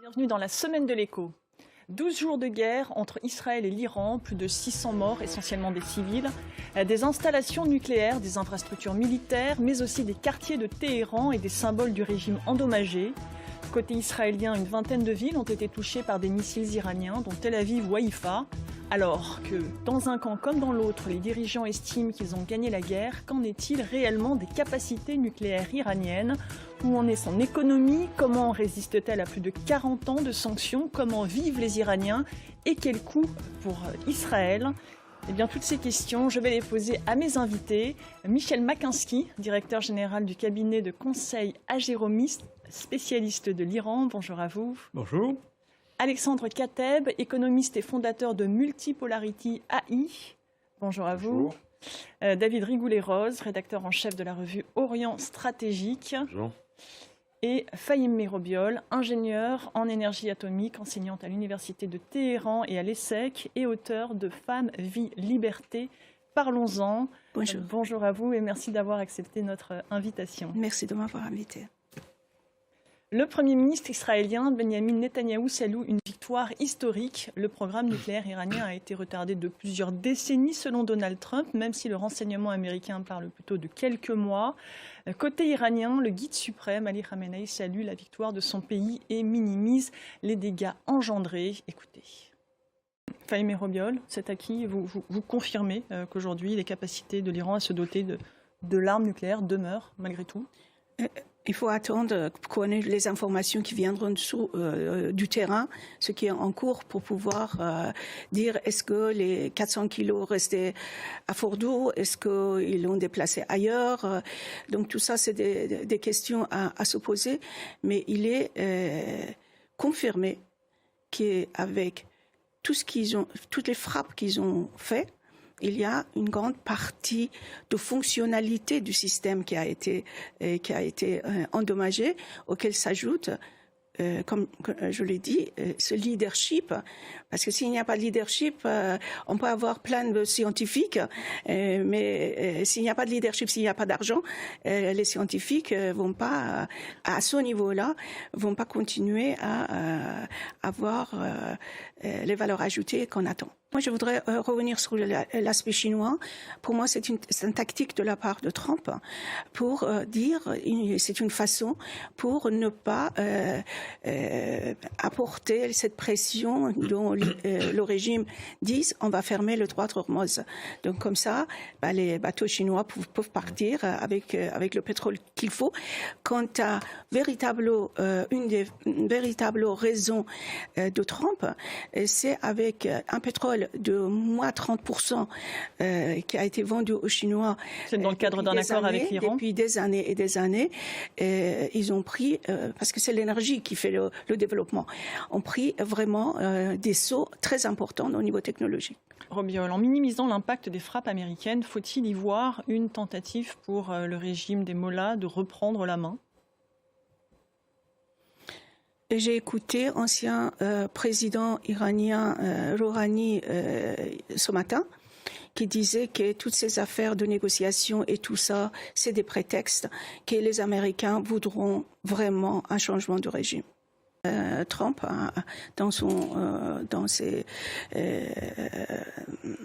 Bienvenue dans la semaine de l'écho. 12 jours de guerre entre Israël et l'Iran, plus de 600 morts, essentiellement des civils, des installations nucléaires, des infrastructures militaires, mais aussi des quartiers de Téhéran et des symboles du régime endommagés. Côté israélien, une vingtaine de villes ont été touchées par des missiles iraniens, dont Tel Aviv ou Haïfa. Alors que, dans un camp comme dans l'autre, les dirigeants estiment qu'ils ont gagné la guerre, qu'en est-il réellement des capacités nucléaires iraniennes? Où en est son économie? Comment résiste-t-elle à plus de 40 ans de sanctions? Comment vivent les Iraniens? Et quel coût pour Israël? Eh bien, toutes ces questions, je vais les poser à mes invités. Michel Makinski, directeur général du cabinet de conseil Agéromiste, spécialiste de l'Iran. Bonjour à vous. Bonjour. Alexandre Kateb, économiste et fondateur de Multipolarity AI. Bonjour à vous. David Rigoulet-Rose, rédacteur en chef de la revue Orient Stratégique. Bonjour. Et Fahim Merobiol, ingénieur en énergie atomique, enseignante à l'université de Téhéran et à l'ESSEC et auteur de Femmes, Vie, Liberté. Parlons-en. Bonjour. Bonjour à vous et merci d'avoir accepté notre invitation. Merci de m'avoir invité. Le Premier ministre israélien Benjamin Netanyahou salue une victoire historique. Le programme nucléaire iranien a été retardé de plusieurs décennies selon Donald Trump, même si le renseignement américain parle plutôt de quelques mois. Côté iranien, le guide suprême Ali Khamenei salue la victoire de son pays et minimise les dégâts engendrés. Écoutez. Fahim Merobiol, c'est acquis. Vous confirmez qu'aujourd'hui les capacités de l'Iran à se doter de l'arme nucléaire demeurent malgré tout? Il faut attendre pour connaître les informations qui viendront du terrain, ce qui est en cours pour pouvoir dire est-ce que les 400 kilos restaient à Fordow, est-ce qu'ils l'ont déplacé ailleurs. Donc tout ça, c'est des questions à se poser, mais il est confirmé qu'avec tout ce qu'ils ont, toutes les frappes qu'ils ont faites, il y a une grande partie de fonctionnalité du système qui a été endommagée, auquel s'ajoute, comme je l'ai dit, ce leadership. Parce que s'il n'y a pas de leadership, on peut avoir plein de scientifiques, mais s'il n'y a pas de leadership, s'il n'y a pas d'argent, les scientifiques vont pas, à ce niveau-là, vont pas continuer à avoir les valeurs ajoutées qu'on attend. Moi, je voudrais revenir sur l'aspect chinois. Pour moi, c'est une tactique de la part de Trump pour dire, c'est une façon pour ne pas apporter cette pression dont le régime dit on va fermer le droit de Hormuz. Donc comme ça, les bateaux chinois peuvent partir avec le pétrole qu'il faut. Quant à une des véritables raisons de Trump, c'est avec un pétrole de moins 30% qui a été vendu aux Chinois. C'est dans le cadre d'un accord avec l'Iran. Depuis des années et des années, ils ont pris, parce que c'est l'énergie qui fait le développement, ont pris vraiment des sauts très importants au niveau technologique. Robiol, en minimisant l'impact des frappes américaines, faut-il y voir une tentative pour le régime des Mollahs de reprendre la main? J'ai écouté ancien président iranien Rouhani ce matin qui disait que toutes ces affaires de négociation et tout ça, c'est des prétextes, que les Américains voudront vraiment un changement de régime. Trump,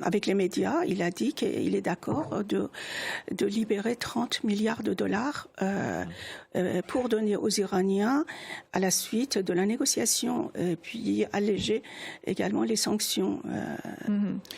avec les médias, il a dit qu'il est d'accord de libérer 30 milliards de dollars pour donner aux Iraniens à la suite de la négociation, et puis alléger également les sanctions.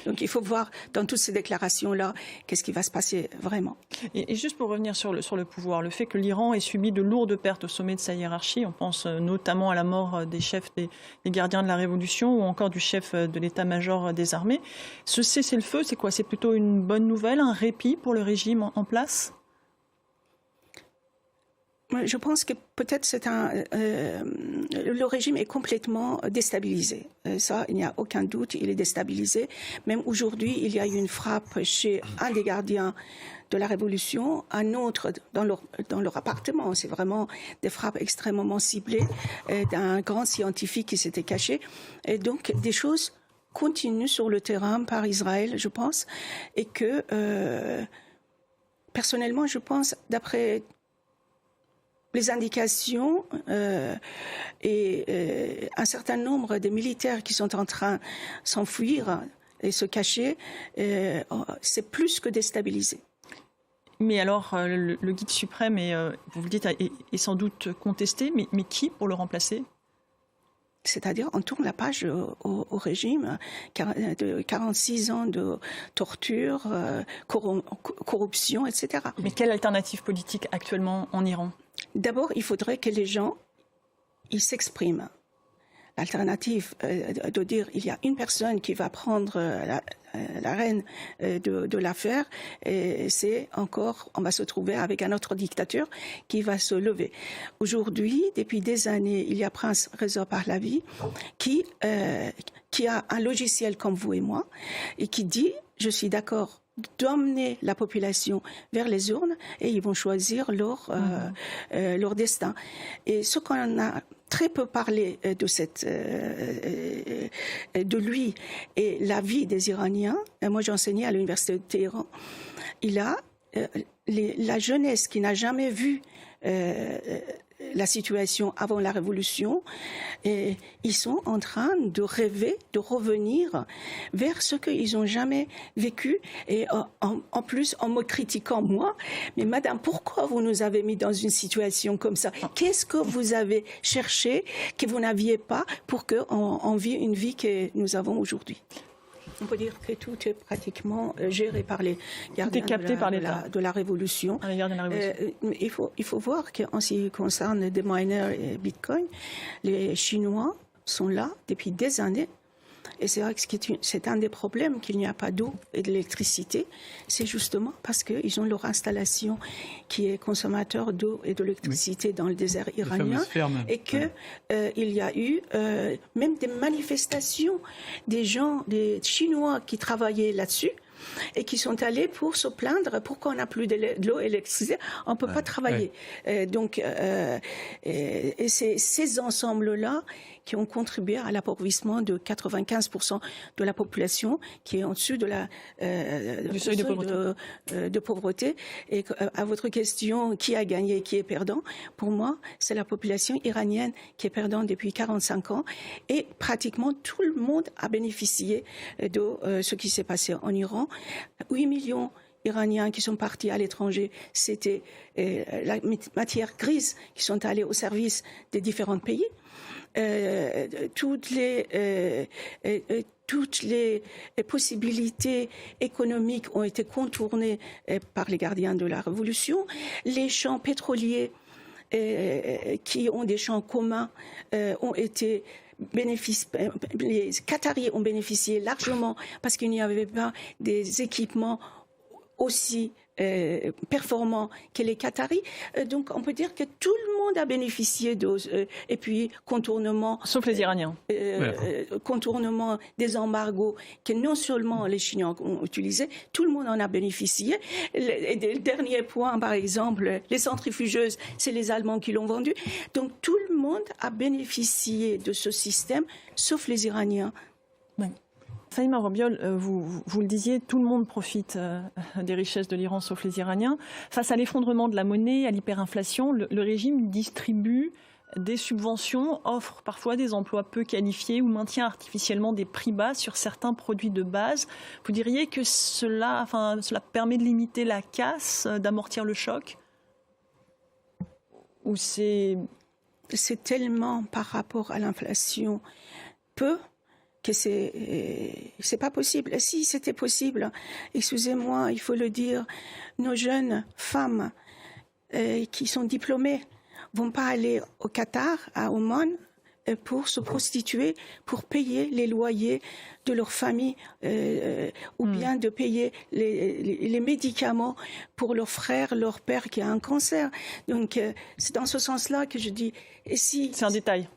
Donc il faut voir dans toutes ces déclarations-là qu'est-ce qui va se passer vraiment. Et juste pour revenir sur le pouvoir, le fait que l'Iran ait subi de lourdes pertes au sommet de sa hiérarchie, on pense notamment à la mort des chefs des gardiens de la Révolution ou encore du chef de l'état-major des armées. Ce cessez-le-feu, c'est quoi? C'est plutôt une bonne nouvelle, un répit pour le régime en place? Je pense que peut-être le régime est complètement déstabilisé. Ça, il n'y a aucun doute, il est déstabilisé. Même aujourd'hui, il y a eu une frappe chez un des gardiens de la Révolution, un autre dans leur appartement. C'est vraiment des frappes extrêmement ciblées d'un grand scientifique qui s'était caché. Et donc, des choses continuent sur le terrain par Israël, je pense, et que, personnellement, je pense, d'après les indications et un certain nombre de militaires qui sont en train de s'enfuir et se cacher, c'est plus que déstabilisé. Mais alors, le guide suprême, vous le dites, est sans doute contesté, mais qui pour le remplacer ? C'est-à-dire, on tourne la page au régime de 46 ans de torture, corruption, etc. Mais quelle alternative politique actuellement en Iran ? D'abord, il faudrait que les gens ils s'expriment. L'alternative de dire il y a une personne qui va prendre la reine de l'affaire, et c'est encore, on va se trouver avec un autre dictateur qui va se lever. Aujourd'hui, depuis des années, il y a Prince Reza Pahlavi qui a un logiciel comme vous et moi et qui dit je suis d'accord d'emmener la population vers les urnes et ils vont choisir leur destin. Et ce qu'on a très peu parlé de lui et la vie des Iraniens, moi j'ai enseigné à l'université de Téhéran, il a la jeunesse qui n'a jamais vu la situation avant la révolution, et ils sont en train de rêver, de revenir vers ce qu'ils n'ont jamais vécu. Et en plus, en me critiquant moi, mais madame, pourquoi vous nous avez mis dans une situation comme ça? Qu'est-ce que vous avez cherché que vous n'aviez pas pour qu'on vive une vie que nous avons aujourd'hui? On peut dire que tout est pratiquement géré par les gardiens de la Révolution. Il faut voir qu'en ce qui concerne des miners et Bitcoin, les Chinois sont là depuis des années. Et c'est vrai que c'est un des problèmes qu'il n'y a pas d'eau et d'électricité. C'est justement parce qu'ils ont leur installation qui est consommateur d'eau et d'électricité dans le désert iranien. Et qu'il y a eu même des manifestations des des Chinois qui travaillaient là-dessus et qui sont allés pour se plaindre pourquoi on n'a plus de l'eau et l'électricité, on ne peut pas travailler. Donc, et c'est ces ensembles-là qui ont contribué à l'appauvrissement de 95% de la population qui est en dessus de du seuil de pauvreté. Et à votre question, qui a gagné, qui est perdant? Pour moi, c'est la population iranienne qui est perdante depuis 45 ans. Et pratiquement tout le monde a bénéficié de ce qui s'est passé en Iran. 8 millions Iraniens qui sont partis à l'étranger, c'était la matière grise qui sont allés au service des différents pays. Toutes les possibilités économiques ont été contournées par les gardiens de la Révolution. Les champs pétroliers qui ont des champs communs ont été les Qataris ont bénéficié largement parce qu'il n'y avait pas des équipements aussi performants que les Qataris. Donc on peut dire que tout le monde a bénéficié et puis contournement... Sauf les Iraniens. Contournement des embargos que non seulement les Chinois ont utilisés, tout le monde en a bénéficié. Le dernier point, par exemple, les centrifugeuses, c'est les Allemands qui l'ont vendu. Donc tout le monde a bénéficié de ce système, sauf les Iraniens. Oui. Fahima Robiol, vous le disiez, tout le monde profite des richesses de l'Iran, sauf les Iraniens. Face à l'effondrement de la monnaie, à l'hyperinflation, le régime distribue des subventions, offre parfois des emplois peu qualifiés ou maintient artificiellement des prix bas sur certains produits de base. Vous diriez que cela permet de limiter la casse, d'amortir le choc? Ou c'est tellement par rapport à l'inflation peu que c'est pas possible. Si c'était possible, excusez-moi, il faut le dire, nos jeunes femmes qui sont diplômées vont pas aller au Qatar, à Oman, pour se prostituer, pour payer les loyers de leur famille ou bien de payer les médicaments pour leur frère, leur père qui a un cancer. Donc c'est dans ce sens-là que je dis... Et si, c'est un détail.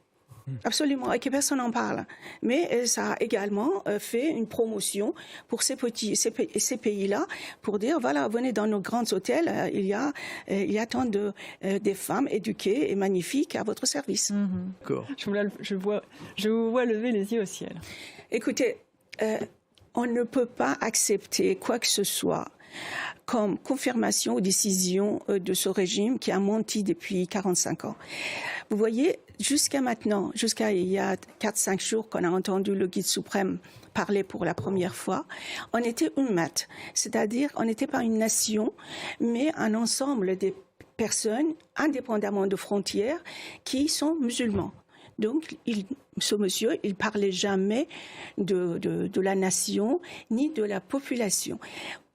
Absolument, et que personne n'en parle. Mais ça a également fait une promotion pour ces pays-là, pour dire, voilà, venez dans nos grands hôtels, il y a tant des femmes éduquées et magnifiques à votre service. D'accord. Je vous vois lever les yeux au ciel. Écoutez, on ne peut pas accepter quoi que ce soit comme confirmation aux décisions de ce régime qui a menti depuis 45 ans. Vous voyez, jusqu'à maintenant, jusqu'à il y a 4-5 jours qu'on a entendu le guide suprême parler pour la première fois, on était ummat, c'est-à-dire on n'était pas une nation, mais un ensemble des personnes, indépendamment de frontières, qui sont musulmans. Donc, ce monsieur, il parlait jamais de la nation ni de la population.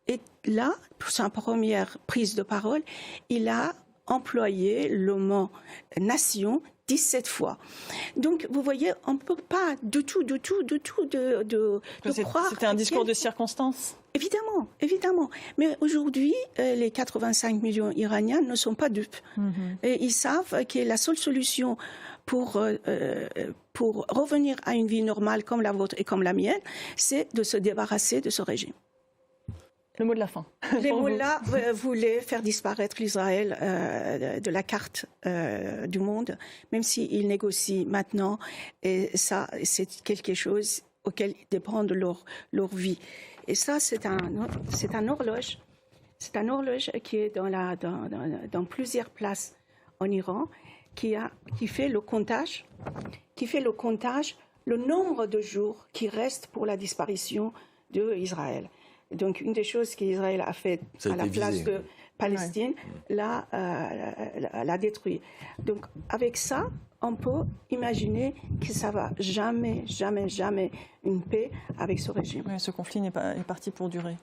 Et là, pour sa première prise de parole, il a employé le mot nation 17 fois. Donc, vous voyez, on ne peut pas du tout croire... C'était un discours de circonstance. Évidemment, évidemment. Mais aujourd'hui, les 85 millions iraniens ne sont pas dupes. Et ils savent que la seule solution pour revenir à une vie normale comme la vôtre et comme la mienne, c'est de se débarrasser de ce régime. Le mot de la fin. Les mots-là voulaient faire disparaître l'Israël de la carte du monde, même s'ils négocient maintenant. Et ça, c'est quelque chose auquel dépend de leur vie. Et ça, c'est un horloge. C'est un horloge qui est dans plusieurs places en Iran, qui fait le comptage, le nombre de jours qui restent pour la disparition d'Israël. Donc, une des choses qu'Israël a fait à la place de Palestine, l'a détruit. Donc, avec ça, on peut imaginer que ça va jamais une paix avec ce régime. Ouais, ce conflit est parti pour durer.